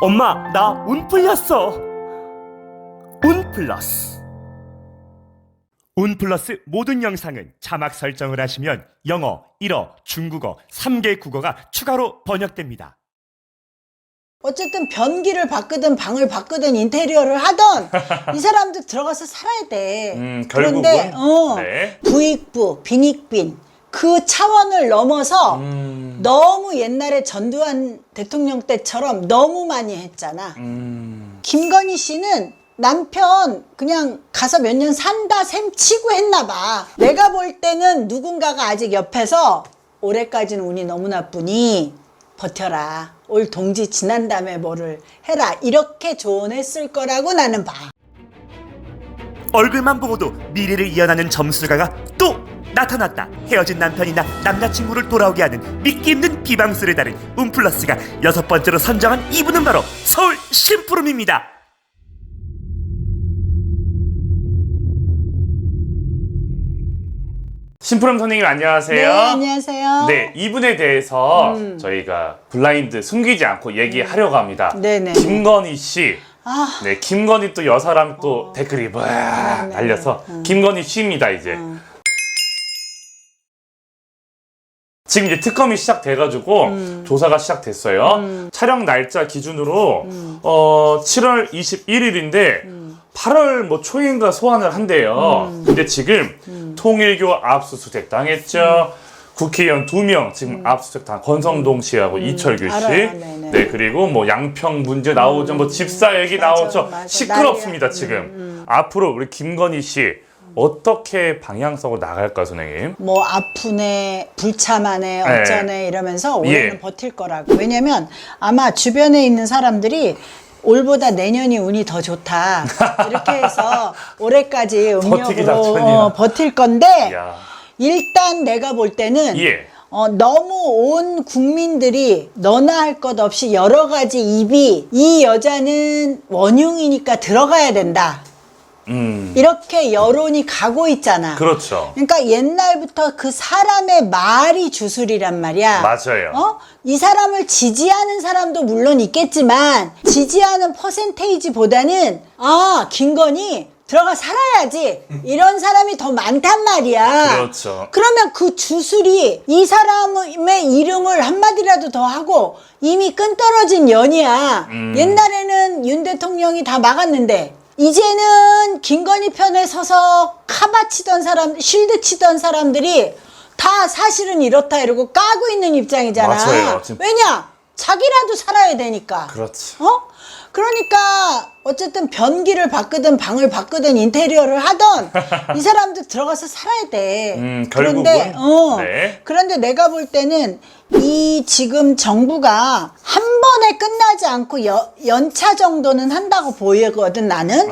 엄마, 나 운 풀렸어. 운 플러스. 운 플러스 모든 영상은 자막 설정을 하시면 영어, 일어, 중국어, 3개 국어가 추가로 번역됩니다. 어쨌든 변기를 바꾸든 방을 바꾸든 인테리어를 하던 이 사람도 들어가서 살아야 돼. 그런데 네. 부익부, 빈익빈 그 차원을 넘어서 너무 옛날에 전두환 대통령 때처럼 너무 많이 했잖아. 김건희 씨는 남편 그냥 가서 몇 년 산다 셈 치고 했나 봐. 내가 볼 때는 누군가가 아직 옆에서 올해까지는 운이 너무 나쁘니 버텨라. 올 동지 지난 다음에 뭐를 해라. 이렇게 조언했을 거라고 나는 봐. 얼굴만 보고도 미래를 이어나는 점술가가 또 나타났다. 헤어진 남편이나 남자친구를 돌아오게 하는 믿기 힘든 비방술에 다른 운 플러스가 6번째로 선정한 이분은 바로 서울 심부름입니다. 심부름 선생님 안녕하세요. 네, 안녕하세요. 네, 이분에 대해서 저희가 블라인드 숨기지 않고 얘기하려고 합니다. 네네. 김건희 씨. 아, 네, 김건희 또 여사람 또 댓글이 막 달려서 김건희 씨입니다, 이제. 지금 이제 특검이 시작돼가지고 조사가 시작됐어요. 촬영 날짜 기준으로 7월 21일인데 8월 뭐 초인가 소환을 한대요. 근데 지금 통일교 압수수색 당했죠. 국회의원 2명 지금 압수수색 당 권성동 씨하고 이철규 씨. 알아요. 네네. 네, 그리고 뭐 양평 문제 나오죠. 뭐 집사 얘기 맞아, 나오죠. 맞아. 시끄럽습니다, 난리야. 지금. 앞으로 우리 김건희 씨 어떻게 방향성으로 나갈까, 선생님? 뭐 아프네, 불참하네, 어쩌네 이러면서 올해는 예. 버틸 거라고. 왜냐면 아마 주변에 있는 사람들이 올보다 내년이 운이 더 좋다. 이렇게 해서 올해까지 버티기 음력으로 작전이야. 버틸 건데 야. 일단 내가 볼 때는 예. 너무 온 국민들이 너나 할 것 없이 여러 가지 입이 이 여자는 원흉이니까 들어가야 된다. 이렇게 여론이 가고 있잖아. 그렇죠. 그러니까 옛날부터 그 사람의 말이 주술이란 말이야. 맞아요. 이 사람을 지지하는 사람도 물론 있겠지만 지지하는 퍼센테이지보다는 김건희 들어가 살아야지 이런 사람이 더 많단 말이야. 그렇죠. 그러면 그 주술이 이 사람의 이름을 한마디라도 더 하고 이미 끈떨어진 연이야. 옛날에는 윤 대통령이 다 막았는데 이제는 김건희 편에 서서 카바 치던 사람, 쉴드 치던 사람들이 다 사실은 이렇다 이러고 까고 있는 입장이잖아. 맞아요. 왜냐? 자기라도 살아야 되니까. 그렇지. 그러니까 어쨌든 변기를 바꾸든 방을 바꾸든 인테리어를 하던 이 사람도 들어가서 살아야 돼. 그런데 결국은 네. 그런데 내가 볼 때는 이 지금 정부가 한 번에 끝나지 않고 연차 정도는 한다고 보이거든 나는.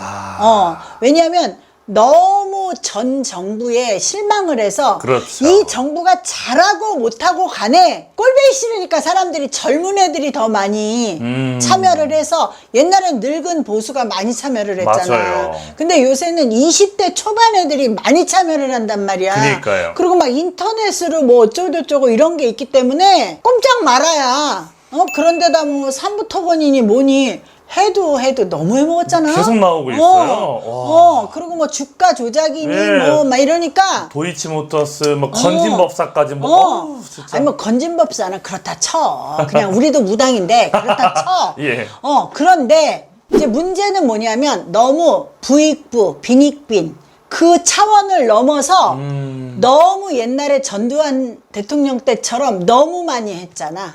왜냐하면 너무 전 정부에 실망을 해서 그렇죠. 이 정부가 잘하고 못하고 간에 꼴보기 싫으니까 사람들이 젊은 애들이 더 많이 참여를 해서 옛날엔 늙은 보수가 많이 참여를 했잖아. 맞아요. 근데 요새는 20대 초반 애들이 많이 참여를 한단 말이야. 그러니까요. 그리고 막 인터넷으로 뭐 어쩌고저쩌고 이런 게 있기 때문에 꼼짝 말아야. 그런데다 뭐 삼부토건이니 뭐니 해도 너무 해먹었잖아. 계속 나오고 있어요. 그리고 뭐 주가 조작이니 네. 뭐 막 이러니까. 도이치모터스 뭐 건진법사까지 뭐 진짜. 아니 뭐 건진법사는 그렇다 쳐. 그냥 우리도 무당인데 그렇다 쳐. 예. 그런데 이제 문제는 뭐냐면 너무 부익부, 빈익빈 그 차원을 넘어서 너무 옛날에 전두환 대통령 때처럼 너무 많이 했잖아.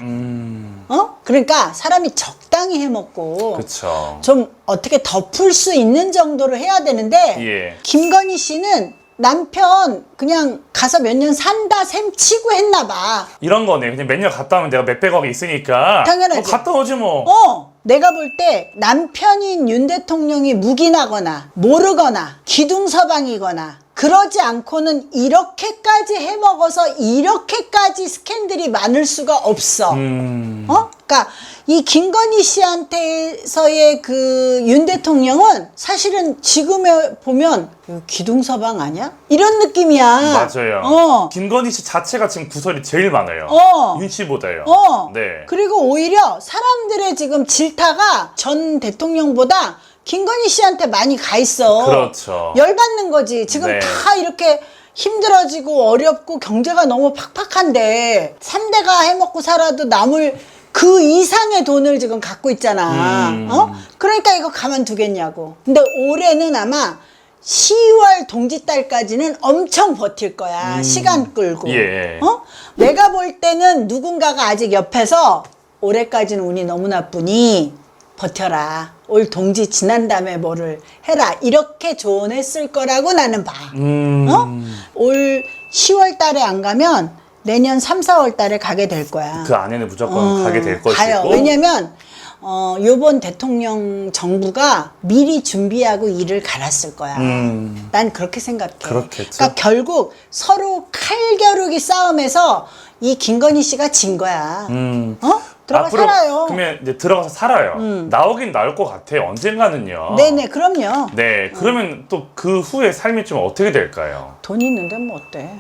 그러니까 사람이 적당히 해먹고 그쵸. 좀 어떻게 덮을 수 있는 정도로 해야 되는데 예. 김건희 씨는 남편 그냥 가서 몇 년 산다 셈 치고 했나 봐. 이런 거네. 그냥 몇 년 갔다 오면 내가 몇백억이 있으니까. 당연하지. 뭐 갔다 오지 뭐. 내가 볼 때 남편인 윤 대통령이 묵인하거나 모르거나 기둥서방이거나 그러지 않고는 이렇게까지 해먹어서 이렇게까지 스캔들이 많을 수가 없어. 그러니까 이 김건희 씨한테서의 그 윤 대통령은 사실은 지금에 보면 이거 기둥서방 아니야? 이런 느낌이야. 맞아요. 김건희 씨 자체가 지금 구설이 제일 많아요. 윤 씨보다요. 네. 그리고 오히려 사람들의 지금 질타가 전 대통령보다 김건희 씨한테 많이 가 있어. 그렇죠. 열받는 거지. 지금 네. 다 이렇게 힘들어지고 어렵고 경제가 너무 팍팍한데 3대가 해먹고 살아도 남을 그 이상의 돈을 지금 갖고 있잖아. 그러니까 이거 가만두겠냐고. 근데 올해는 아마 10월 동지달까지는 엄청 버틸 거야. 시간 끌고. 예. 내가 볼 때는 누군가가 아직 옆에서 올해까지는 운이 너무 나쁘니 버텨라. 올 동지 지난 다음에 뭐를 해라. 이렇게 조언했을 거라고 나는 봐. 올 10월 달에 안 가면 내년 3, 4월 달에 가게 될 거야. 그 안에는 무조건 가게 될 것이고. 가요. 왜냐면 요번 대통령 정부가 미리 준비하고 일을 갈았을 거야. 난 그렇게 생각해. 그렇겠죠. 그러니까 결국 서로 칼겨루기 싸움에서 이 김건희 씨가 진 거야. 들어가 앞으로 살아요. 그러면 이제 들어가서 살아요. 나오긴 나올 것 같아요. 언젠가는요. 네네, 그럼요. 네, 그러면 또 그 후에 삶이 좀 어떻게 될까요? 돈 있는데 뭐 어때?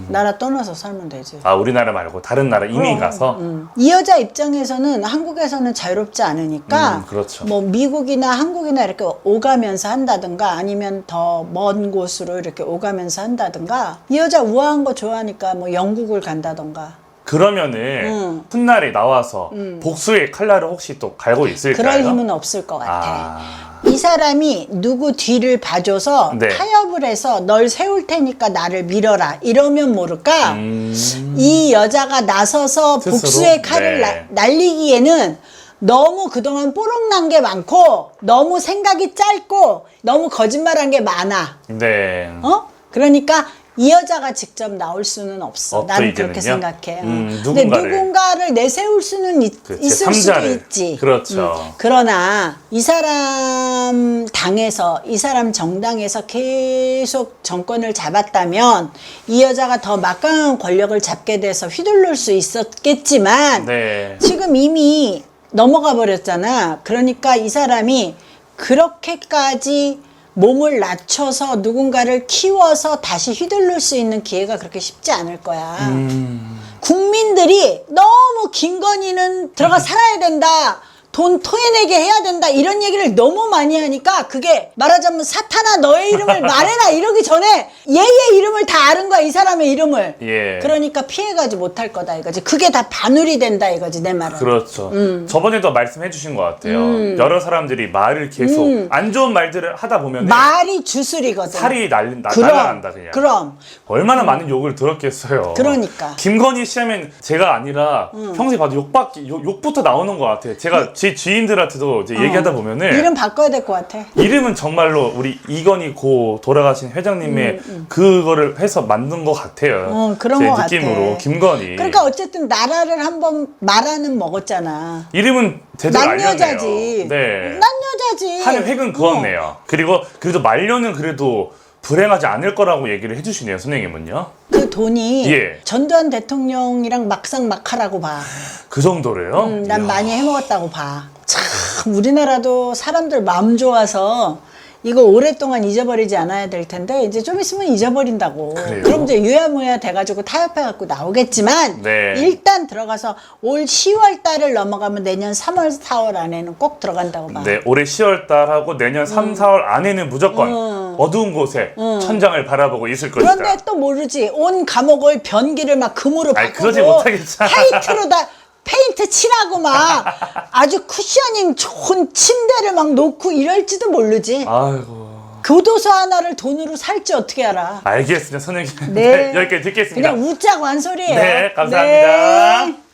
나라 떠나서 살면 되지. 아, 우리나라 말고 다른 나라 이민 가서? 이 여자 입장에서는 한국에서는 자유롭지 않으니까 그렇죠. 뭐 미국이나 한국이나 이렇게 오가면서 한다든가 아니면 더 먼 곳으로 이렇게 오가면서 한다든가 이 여자 우아한 거 좋아하니까 뭐 영국을 간다든가 그러면은 훗날에 나와서 복수의 칼날을 혹시 또 갈고 있을까요? 그럴 힘은 없을 것 같아. 아, 이 사람이 누구 뒤를 봐줘서 네. 타협을 해서 널 세울 테니까 나를 밀어라 이러면 모를까 이 여자가 나서서 스스로? 복수의 칼을 네. 날리기에는 너무 그동안 뽀록난 게 많고 너무 생각이 짧고 너무 거짓말한 게 많아. 네. 그러니까 이 여자가 직접 나올 수는 없어. 나는 그렇게 이제는요? 생각해. 누군가를. 근데 누군가를 내세울 수는 있을 수도 제3자를. 있지. 그렇죠. 그러나 이 사람 당에서 이 사람 정당에서 계속 정권을 잡았다면 이 여자가 더 막강한 권력을 잡게 돼서 휘둘릴 수 있었겠지만 네. 지금 이미 넘어가 버렸잖아. 그러니까 이 사람이 그렇게까지 몸을 낮춰서 누군가를 키워서 다시 휘둘릴 수 있는 기회가 그렇게 쉽지 않을 거야. 국민들이 너무 김건희는 들어가 살아야 된다. 돈 토해내게 해야 된다. 이런 얘기를 너무 많이 하니까 그게 말하자면 사탄아 너의 이름을 말해라 이러기 전에 얘의 이름을 다 아는 거야. 이 사람의 이름을. 예. 그러니까 피해가지 못할 거다 이거지. 그게 다 반울이 된다 이거지 내 말은. 그렇죠. 저번에도 말씀해 주신 것 같아요. 여러 사람들이 말을 계속 안 좋은 말들을 하다 보면 말이 주술이거든. 살이 날아간다 그냥. 그럼. 얼마나 많은 욕을 들었겠어요. 그러니까. 김건희 씨 하면 제가 아니라 평소에 봐도 욕부터 나오는 것 같아요. 제가 제 지인들한테도 이제 얘기하다 보면은 이름 바꿔야 될 것 같아. 이름은 정말로 우리 이건희 고 돌아가신 회장님의 그거를 해서 만든 것 같아요. 그런 제 것 느낌으로 같아. 김건희. 그러니까 어쨌든 나라를 한번 말하는 먹었잖아. 이름은 제대로 난 알렸네요. 여자지. 네. 난 여자지. 한 획은 그었네요. 그리고 그래도 말년은 그래도 불행하지 않을 거라고 얘기를 해주시네요, 선생님은요. 그 돈이 예. 전두환 대통령이랑 막상막하라고 봐. 그 정도로요? 난 이야. 많이 해먹었다고 봐. 참 우리나라도 사람들 마음 좋아서 이거 오랫동안 잊어버리지 않아야 될 텐데 이제 좀 있으면 잊어버린다고. 그래요? 그럼 이제 유야무야 돼가지고 타협해갖고 나오겠지만 네. 일단 들어가서 올 10월 달을 넘어가면 내년 3월 4월 안에는 꼭 들어간다고 봐. 네, 올해 10월 달하고 내년 3, 4월 안에는 무조건 어두운 곳에 천장을 바라보고 있을 것이다. 그런데 또 모르지. 온 감옥을 변기를 막 금으로 아이, 바꾸고 그러지 못하겠죠. 화이트로 다 페인트 칠하고 막 아주 쿠셔닝 좋은 침대를 막 놓고 이럴지도 모르지. 아이고. 교도소 하나를 돈으로 살지 어떻게 알아. 알겠습니다, 선생님. 네. 여기까지 듣겠습니다. 그냥 웃자고 한 소리예요. 네, 감사합니다. 네.